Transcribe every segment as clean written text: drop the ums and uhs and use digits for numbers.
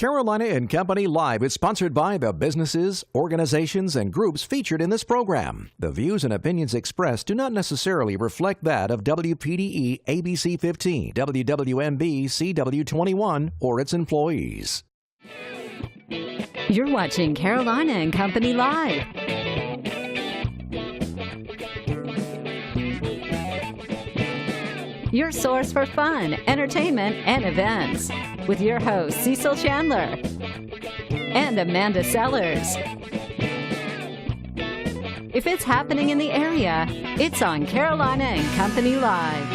Carolina and Company Live is sponsored by the businesses, organizations, and groups featured in this program. The views and opinions expressed do not necessarily reflect that of WPDE ABC 15, WWMB CW21, or its employees. You're watching Carolina and Company Live. Your source for fun, entertainment, and events. With your hosts, Cecil Chandler and Amanda Sellers. If it's happening in the area, it's on Carolina and Company Live.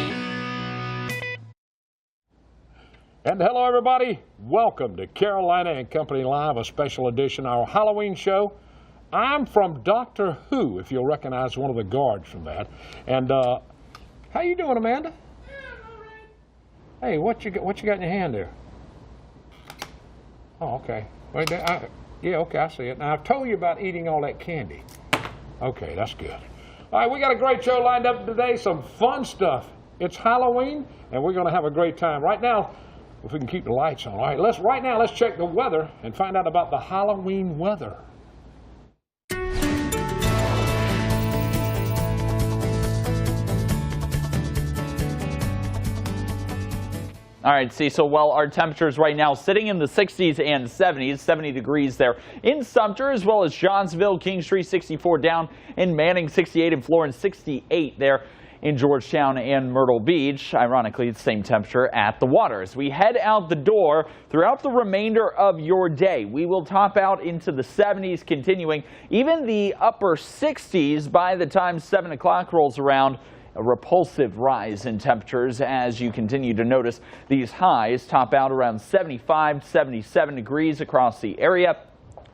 And hello, everybody. Welcome to Carolina and Company Live, a special edition, our Halloween show. I'm from Doctor Who, if you'll recognize one of the guards from that. And how you doing, Amanda? Hey, what you got in your hand there? Oh, okay. Wait, yeah, okay, I see it. Now, I've told you about eating all that candy. Okay, that's good. All right, we got a great show lined up today, some fun stuff. It's Halloween, and we're going to have a great time. Right now, if we can keep the lights on. All right, let's check the weather and find out about the Halloween weather. All right, Cecil, well, our temperatures right now sitting in the 60s and 70s, 70 degrees there in Sumter, as well as Johnsonville, King Street 64 down in Manning, 68 in Florence, 68 there in Georgetown and Myrtle Beach. Ironically, it's the same temperature at the water. As we head out the door throughout the remainder of your day, we will top out into the 70s, continuing even the upper 60s by the time 7 o'clock rolls around. A repulsive rise in temperatures as you continue to notice these highs top out around 75, 77 degrees across the area.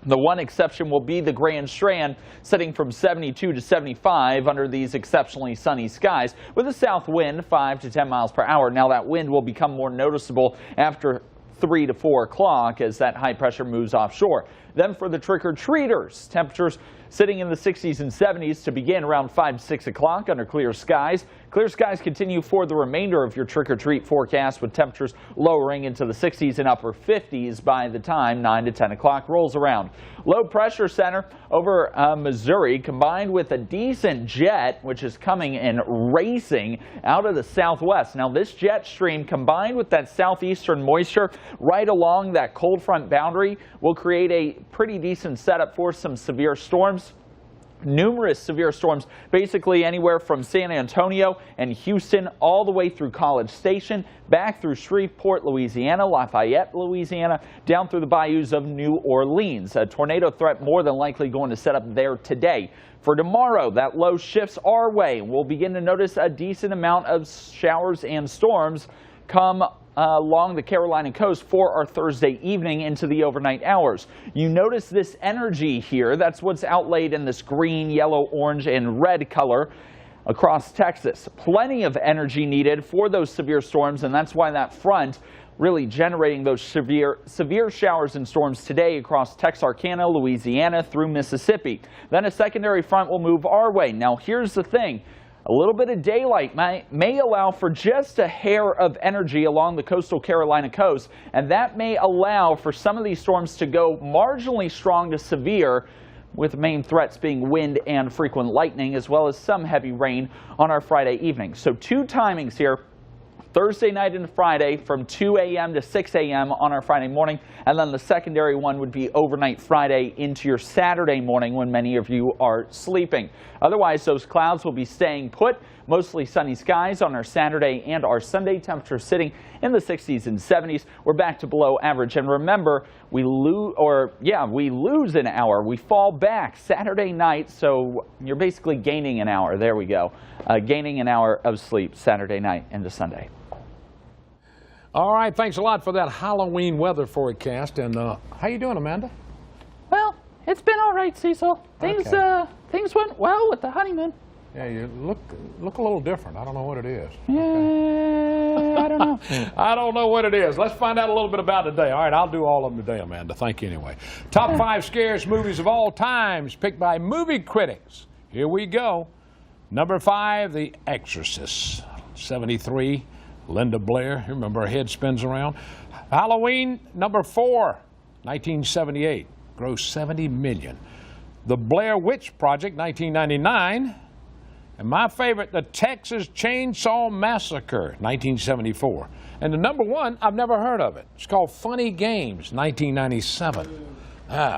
The one exception will be the Grand Strand, sitting from 72 to 75 under these exceptionally sunny skies with a south wind 5 to 10 miles per hour. Now that wind will become more noticeable after 3 to 4 o'clock as that high pressure moves offshore. Then for the trick-or-treaters, temperatures sitting in the 60s and 70s to begin around 5, 6 o'clock under clear skies. Clear skies continue for the remainder of your trick-or-treat forecast with temperatures lowering into the 60s and upper 50s by the time 9 to 10 o'clock rolls around. Low pressure center over Missouri combined with a decent jet which is coming and racing out of the southwest. Now this jet stream combined with that southeastern moisture right along that cold front boundary will create a pretty decent setup for some severe storms. Numerous severe storms basically anywhere from San Antonio and Houston all the way through College Station, back through Shreveport, Louisiana, Lafayette, Louisiana, down through the bayous of New Orleans. A tornado threat more than likely going to set up there today. For tomorrow, that low shifts our way. We'll begin to notice a decent amount of showers and storms come along the Carolina coast for our Thursday evening into the overnight hours. You notice this energy here. That's what's outlaid in this green, yellow, orange, and red color across Texas. Plenty of energy needed for those severe storms, and that's why that front really generating those severe showers and storms today across Texarkana, Louisiana, through Mississippi. Then a secondary front will move our way. Now, here's the thing. A little bit of daylight may allow for just a hair of energy along the coastal Carolina coast, and that may allow for some of these storms to go marginally strong to severe, with main threats being wind and frequent lightning, as well as some heavy rain on our Friday evening. So two timings here. Thursday night and Friday from 2 a.m. to 6 a.m. on our Friday morning, and then the secondary one would be overnight Friday into your Saturday morning when many of you are sleeping. Otherwise, those clouds will be staying put. Mostly sunny skies on our Saturday and our Sunday. Temperatures sitting in the 60s and 70s. We're back to below average. And remember, we lose an hour. We fall back Saturday night, so you're basically gaining an hour. There we go. Gaining an hour of sleep Saturday night into Sunday. All right, thanks a lot for that Halloween weather forecast. And how you doing, Amanda? Well, it's been all right, Cecil. Things went well with the honeymoon. Yeah, you look a little different. I don't know what it is. Yeah, okay. I don't know. I don't know what it is. Let's find out a little bit about it today. All right, I'll do all of them today, Amanda. Thank you anyway. Top 5 scariest movies of all times picked by movie critics. Here we go. Number 5, The Exorcist. 73, Linda Blair. You remember her head spins around. Halloween, number 4, 1978, grossed $70 million. The Blair Witch Project, 1999. And my favorite, the Texas Chainsaw Massacre, 1974. And the number one, I've never heard of it. It's called Funny Games, 1997.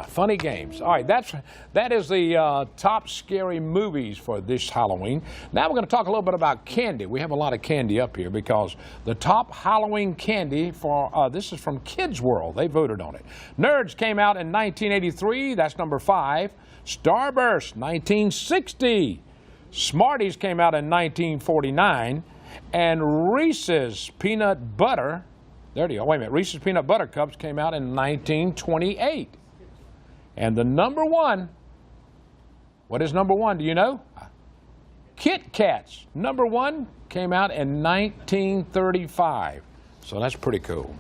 Funny Games. All right, that is the top scary movies for this Halloween. Now we're going to talk a little bit about candy. We have a lot of candy up here because the top Halloween candy for, this is from Kids World. They voted on it. Nerds came out in 1983. That's number 5. Starburst, 1960. Smarties came out in 1949. And Reese's Peanut Butter, there you go. Wait a minute. Reese's Peanut Butter Cups came out in 1928. And the number one, what is number one? Do you know? Kit Kats. Number one came out in 1935. So that's pretty cool.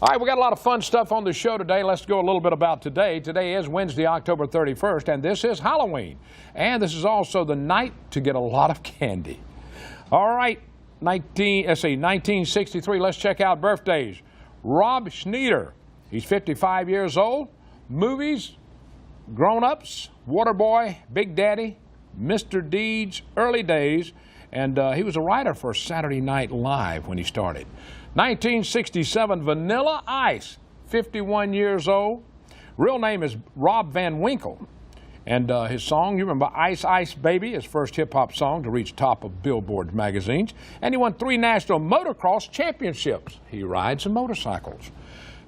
All right, we got a lot of fun stuff on the show today. Let's go a little bit about today. Today is Wednesday, October 31st, and this is Halloween. And this is also the night to get a lot of candy. All right, 1963. Let's check out birthdays. Rob Schneider. He's 55 years old. Movies. Grown-Ups, Waterboy, Big Daddy, Mr. Deeds, Early Days, and he was a writer for Saturday Night Live when he started. 1967, Vanilla Ice, 51 years old. Real name is Rob Van Winkle. And his song, you remember Ice Ice Baby, his first hip-hop song to reach top of Billboard magazines. And he won 3 national motocross championships. He rides motorcycles.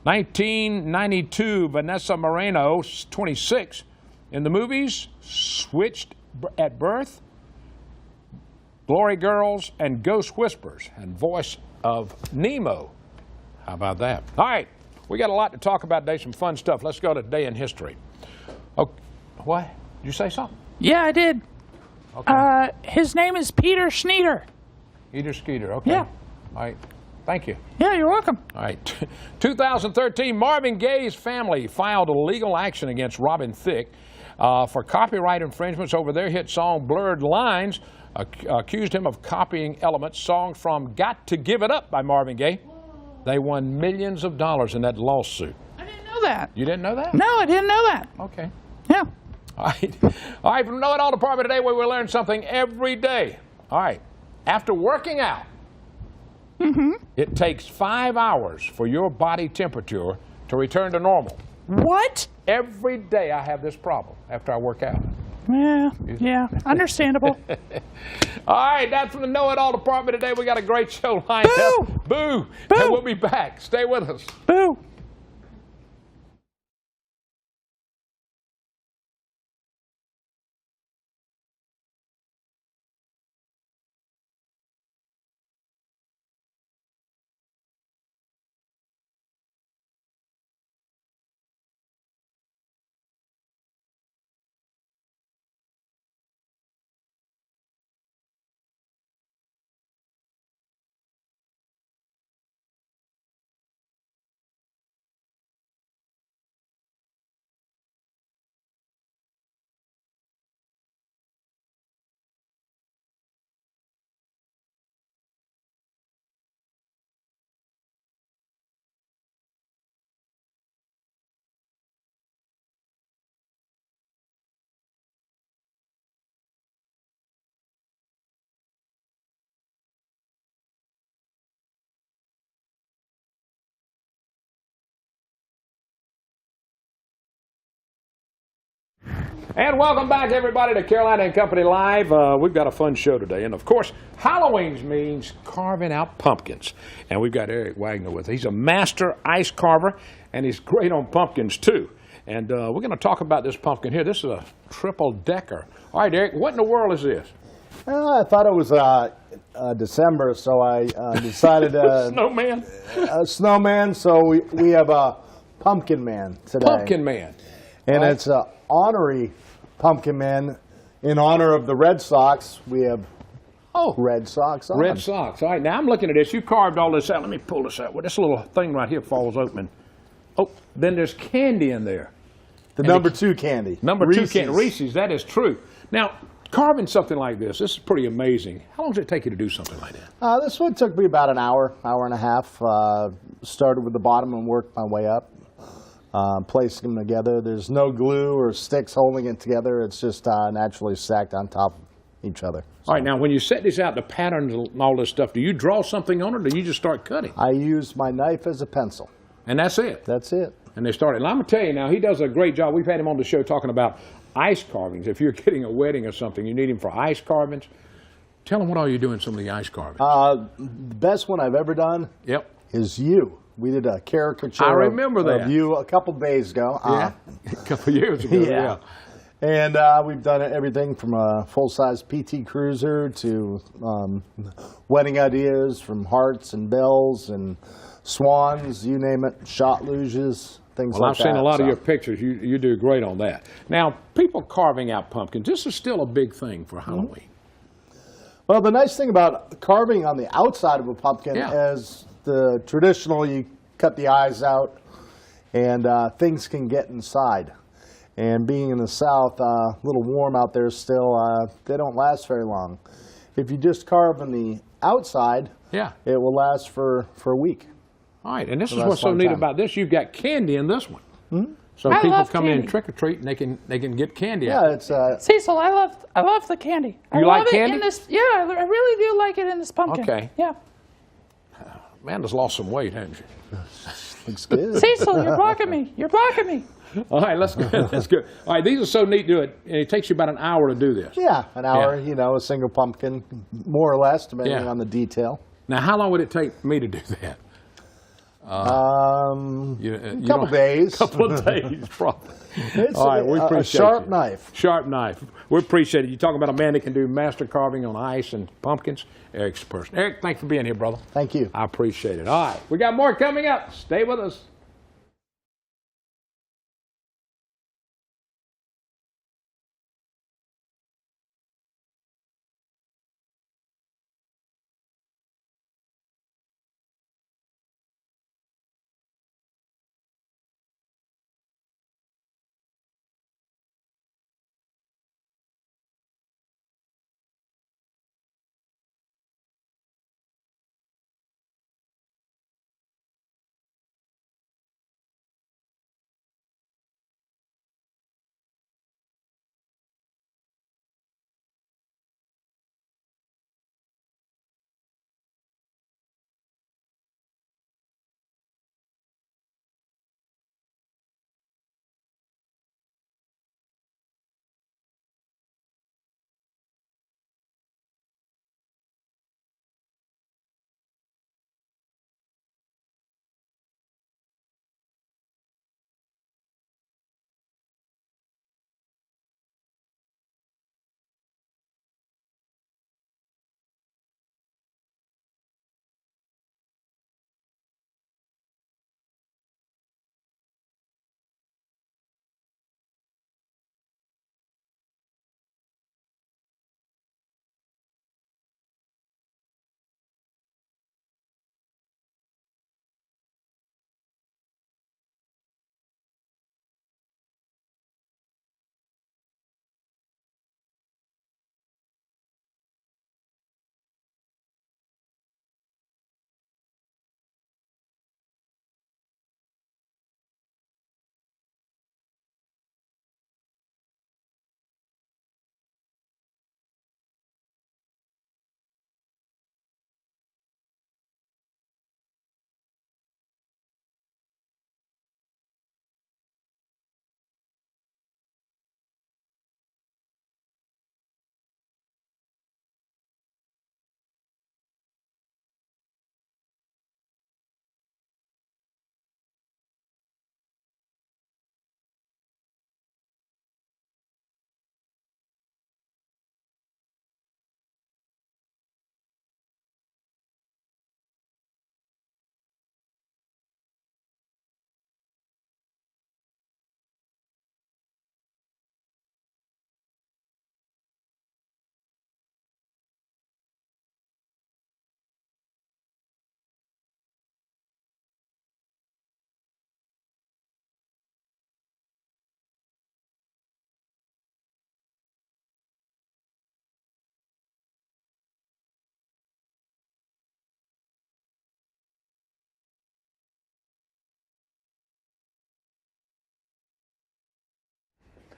1992, Vanessa Moreno, 26. In the movies, Switched at Birth, Glory Girls, and Ghost Whispers, and voice of Nemo. How about that? All right, we got a lot to talk about today, some fun stuff. Let's go to Today in History. Oh, what? Did you say something? Yeah, I did. Okay. His name is Peter Schneider. Peter Skeeter, okay. Yeah. All right, thank you. Yeah, you're welcome. All right. 2013, Marvin Gaye's family filed a legal action against Robin Thicke for copyright infringements over their hit song Blurred Lines, accused him of copying elements, songs from Got to Give It Up by Marvin Gaye. They won millions of dollars in that lawsuit. I didn't know that. You didn't know that? No, I didn't know that. Okay. Yeah. All right. All right, from Know It All Department today, where we learn something every day. All right. After working out, it takes 5 hours for your body temperature to return to normal. What? Every day I have this problem after I work out. Yeah, understandable. All right, that's from the Know It All Department today. We got a great show lined Boo! up. Boo! Boo! And we'll be back. Stay with us. Boo. And welcome back, everybody, to Carolina and Company Live. We've got a fun show today. And, of course, Halloween means carving out pumpkins. And we've got Eric Wagner with us. He's a master ice carver, and he's great on pumpkins, too. And we're going to talk about this pumpkin here. This is a triple-decker. All right, Eric, what in the world is this? I thought it was December, so I decided Snowman? a snowman. So we have a pumpkin man today. Pumpkin man. And it's an honorary pumpkin man in honor of the Red Sox. We have Red Sox on. Red Sox. All right, now I'm looking at this. You carved all this out. Let me pull this out. Well, this little thing right here falls open. Oh, then there's candy in there. The number 2 candy. Number Reese's. 2 candy. Reese's, that is true. Now, carving something like this is pretty amazing. How long does it take you to do something like that? This one took me about an hour and a half. Started with the bottom and worked my way up. placing them together. There's no glue or sticks holding it together. It's just naturally stacked on top of each other. All right, now when you set this out, the patterns and all this stuff, do you draw something on it, or do you just start cutting? I use my knife as a pencil. And that's it? That's it. And they started. And I'm going to tell you now, he does a great job. We've had him on the show talking about ice carvings. If you're getting a wedding or something, you need him for ice carvings. Tell him what all you do in some of the ice carvings. The best one I've ever done Yep. is you. We did a caricature I remember that. of you a couple days ago. Yeah, a couple of years ago, yeah. And we've done everything from a full-size PT Cruiser to wedding ideas from hearts and bells and swans, you name it, shot luges, things Well, like I've that. seen a lot So, of your pictures. You do great on that. Now, people carving out pumpkins, this is still a big thing for Halloween. Well, the nice thing about carving on the outside of a pumpkin is the traditional, you cut the eyes out and things can get inside. And being in the South, a little warm out there still, they don't last very long. If you just carve on the outside, Yeah. it will last for a week. All right, and this is Well, what's that's so one neat time. about this. You've got candy in this one. So I people love come in candy. trick or treat and they can get candy Yeah, out. it's Cecil, I love the candy. I You like love it candy? in this. Yeah, I really do like it in this pumpkin. Okay. Yeah. Amanda's lost some weight, hasn't she? looks good. Cecil, you're blocking me. You're blocking me. All right, let's go. That's good. All right, these are so neat to do it, and it takes you about an hour to do this. Yeah, an hour, Yeah. you know, a single pumpkin, more or less, depending Yeah. on the detail. Now, how long would it take me to do that? A couple days. Couple of days, probably. It's All right, we a appreciate sharp you. knife. Sharp knife. We appreciate it. You talking about a man that can do master carving on ice and pumpkins? Eric's the person. Eric, thanks for being here, brother. Thank you. I appreciate it. All right, we got more coming up. Stay with us.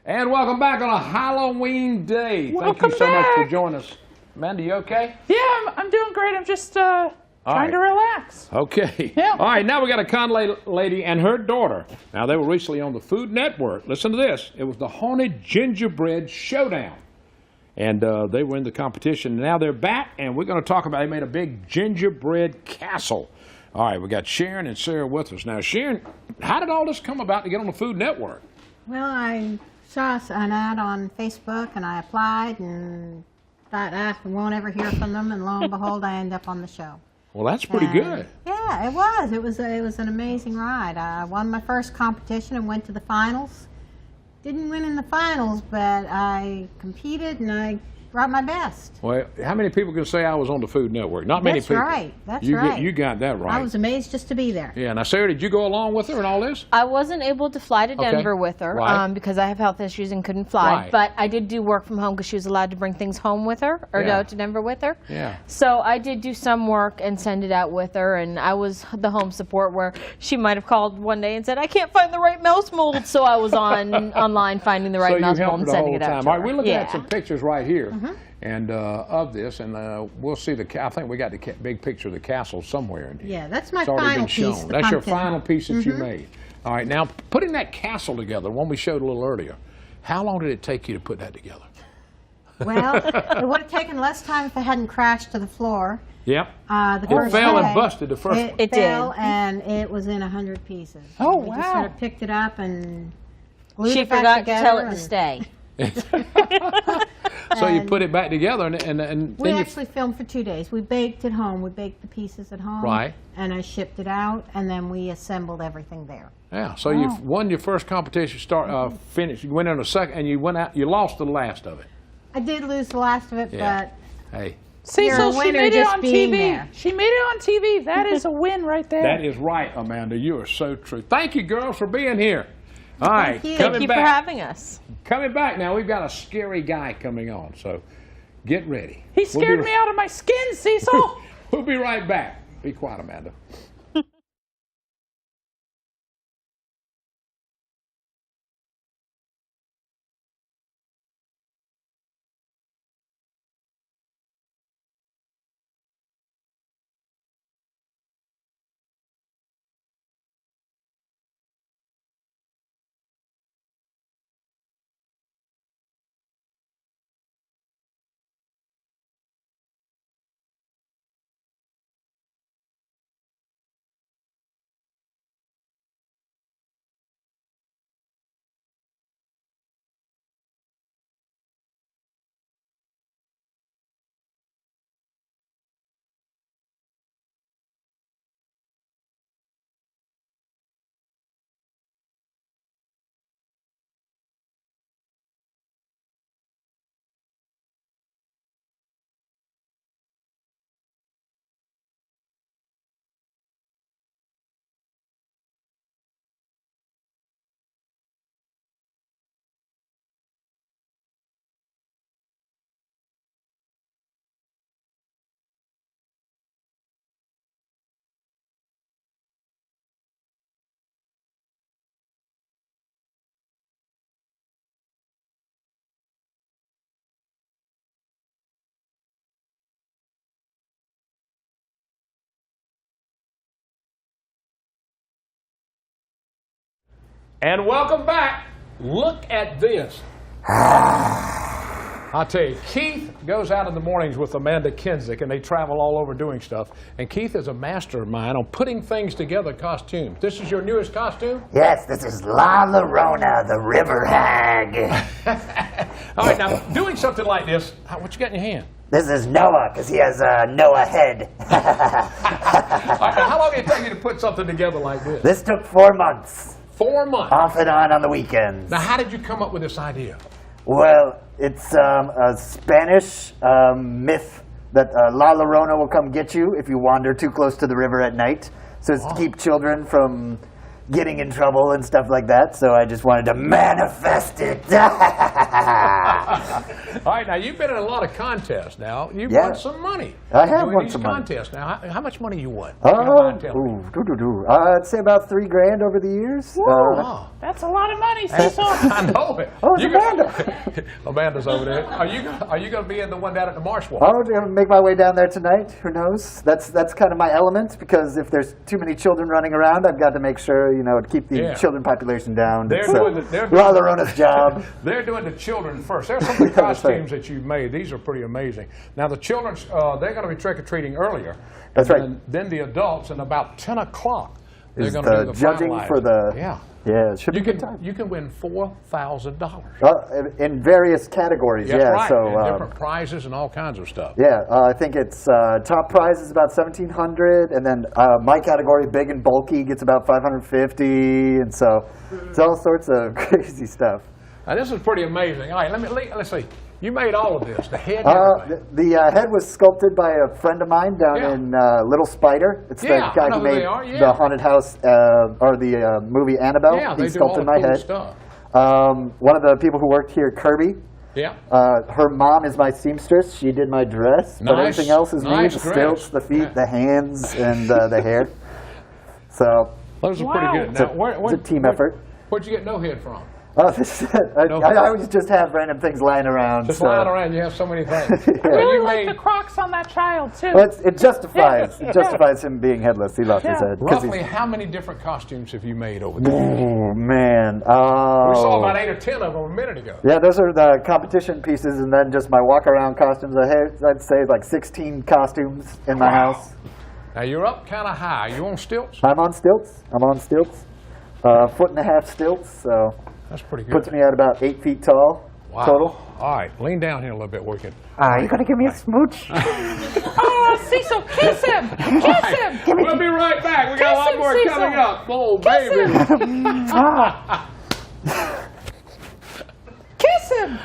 And welcome back on a Halloween day. Thank Welcome you so much for back. joining us. Amanda, you okay? Yeah, I'm doing great. I'm just trying to relax. Okay. Yeah. All right, now we got a Conley lady and her daughter. Now, they were recently on the Food Network. Listen to this. It was the Haunted Gingerbread Showdown. And they were in the competition. Now they're back, and we're going to talk about, they made a big gingerbread castle. All right, we got Sharon and Sarah with us. Now, Sharon, how did all this come about to get on the Food Network? Well, I saw an ad on Facebook, and I applied, and thought I won't ever hear from them, and lo and behold, I end up on the show. Well, that's pretty good. Yeah, it was. It was an amazing ride. I won my first competition and went to the finals. Didn't win in the finals, but I competed and I brought my best. Well, how many people can say I was on the Food Network? Not many people. That's right. That's you right. You got that right. I was amazed just to be there. Yeah. Now, Sarah, did you go along with her and all this? I wasn't able to fly to Okay. Denver with her Right. because I have health issues and couldn't fly. Right. But I did do work from home because she was allowed to bring things home with her or Yeah. go to Denver with her. Yeah. So I did do some work and send it out with her. And I was the home support where she might have called one day and said, I can't find the right mouse mold. So I was online finding the right So mouse you mold helped and her the sending whole it out time. to All her. right, we're looking yeah. at some pictures right here, and of this, and we'll see I think we got the big picture of the castle somewhere in here. Yeah, that's my It's already final been shown. piece. The That's your pumpkin. final piece that you made. All right, now putting that castle together, one we showed a little earlier. How long did it take you to put that together? Well, it would have taken less time if it hadn't crashed to the floor. Yep. The It first fell and day, busted the first one. It fell did. and it was in 100 pieces. Oh, We just wow. sort of picked it up and glued She it back forgot to together tell it to and stay. So you put it back together, and then We you actually filmed for 2 days. We baked at home. We baked the pieces at home. Right. And I shipped it out, and then we assembled everything there. yeah. So you won your first competition. Finished. You went in a second, and you went out. You lost the last of it. I did lose the last of it, Yeah. Hey. You're a Cecil, she winner made it just on being TV. there. She made it on TV. That is a win right there. That is right, Amanda. You are so true. Thank you, girls, for being here. All right, you. coming Thank you back. for having us. Coming back now, we've got a scary guy coming on, so get ready. He scared me out of my skin, Cecil. We'll be right back. Be quiet, Amanda. And welcome back. Look at this. I'll tell you, Keith goes out in the mornings with Amanda Kinzick, and they travel all over doing stuff. And Keith is a mastermind on putting things together, costumes. This is your newest costume? Yes, this is La Llorona, the river hag. All right, now, doing something like this, what you got in your hand? This is Noah, because he has a Noah head. All right, now, how long did it take you to put something together like this? This took 4 months, 4 months. off and on the weekends. Now, how did you come up with this idea? Well, it's a Spanish myth that La Llorona will come get you if you wander too close to the river at night. So it's to keep children from getting in trouble and stuff like that. So I just wanted to manifest it. All right, now you've been in a lot of contests. Now you've Yeah. won some money. I have doing won these some money. contests. Now, how much money you won? You don't mind telling me? I'd say about $3 grand over the years. Oh, That's a lot of money, Cecil. I know it. Oh, it's You Amanda. Amanda's over there. Are you going to be in the one down at the Marsh Walk? I'll make my way down there tonight. Who knows? That's kind of my element, because if there's too many children running around, I've got to make sure, to keep the children population down. They're It's doing La Llorona's job. They're doing the children first. There's some of the costumes that you've made. These are pretty amazing. Now the children, they're going to be trick-or-treating earlier. That's right. And then the adults, and about 10 o'clock, they're Is going to do the the judging finalizing. for the... Yeah. it should be a good time. You can win $4,000. In various categories, That's right. So, and different prizes and all kinds of stuff. yeah, I think it's top prize is about $1,700, and then my category, big and bulky, gets about $550, and so it's all sorts of crazy stuff. Now this is pretty amazing. All right, let's see. You made all of this. The head. The head was sculpted by a friend of mine down in Little Spider. It's the guy who made the haunted house or the movie Annabelle. Yeah, he they do all sculpted the my cool head. stuff. One of the people who worked here, Kirby. Yeah. Her mom is my seamstress. She did my dress, but Nice. everything else is me: Nice the dress. stilts, the feet, the hands, and the hair. So Those are pretty good. Now, it's a team effort. Where'd you get no head from? I always just have random things lying around. Just lying around. You have so many things. I really like the Crocs on that child, too. Well, it justifies him being headless. He lost his head. 'cause Roughly, how many different costumes have you made over there? Oh man! We saw about 8 or 10 of them a minute ago. Yeah, those are the competition pieces, and then just my walk-around costumes. I'd say like 16 costumes in my house. Now you're up kind of high. You on stilts? I'm on stilts. 1.5 stilts. So that's pretty good. Puts me at about 8 feet tall total. All right, lean down here a little bit. We can. Are you gonna give me a smooch? Oh, Cecil, kiss him! Kiss him! We'll be right back. We got a lot more coming up. Oh, baby. Kiss him!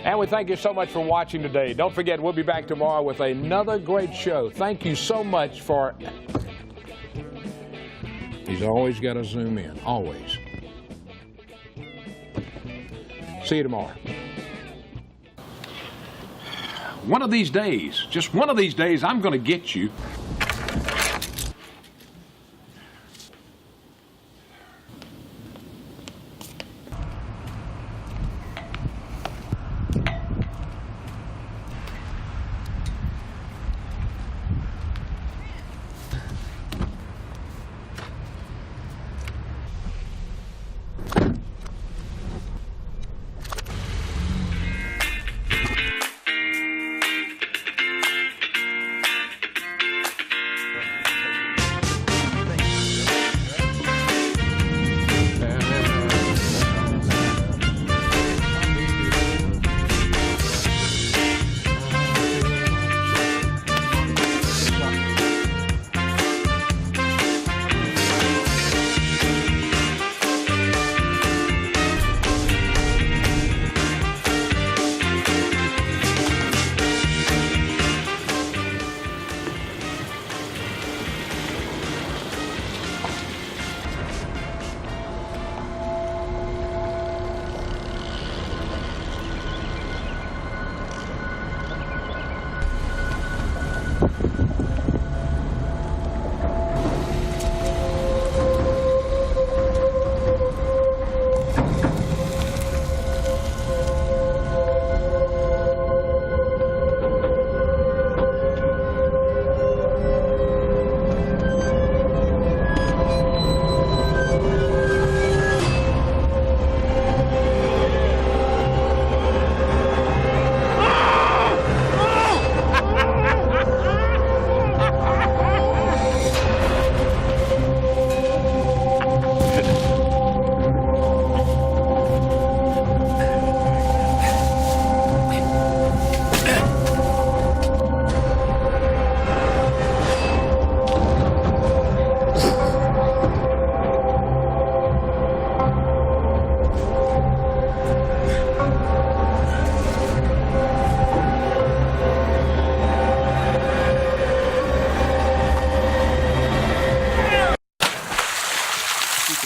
And we thank you so much for watching today. Don't forget, we'll be back tomorrow with another great show. Thank you so much for... He's always got to zoom in, always. See you tomorrow. One of these days, just one of these days, I'm going to get you.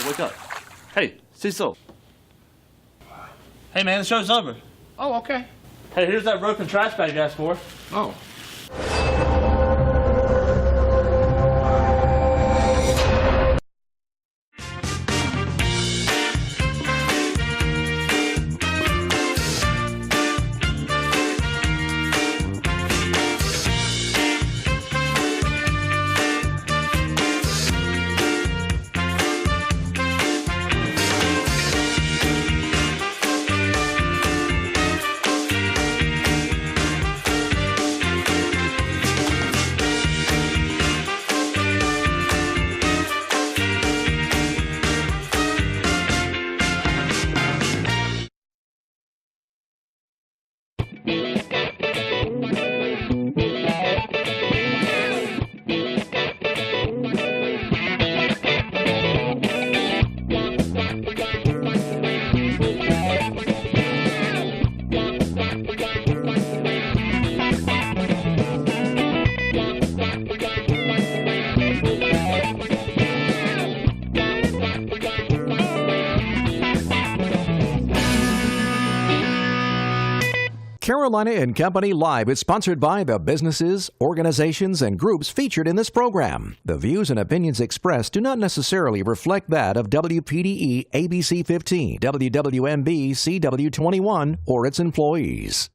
Wake up. Hey, Cecil. Hey, man, the show's over. Oh, okay. Hey, here's that broken trash bag you asked for. Oh. Carolina and Company Live is sponsored by the businesses, organizations, and groups featured in this program. The views and opinions expressed do not necessarily reflect that of WPDE ABC 15, WWMB CW 21, or its employees.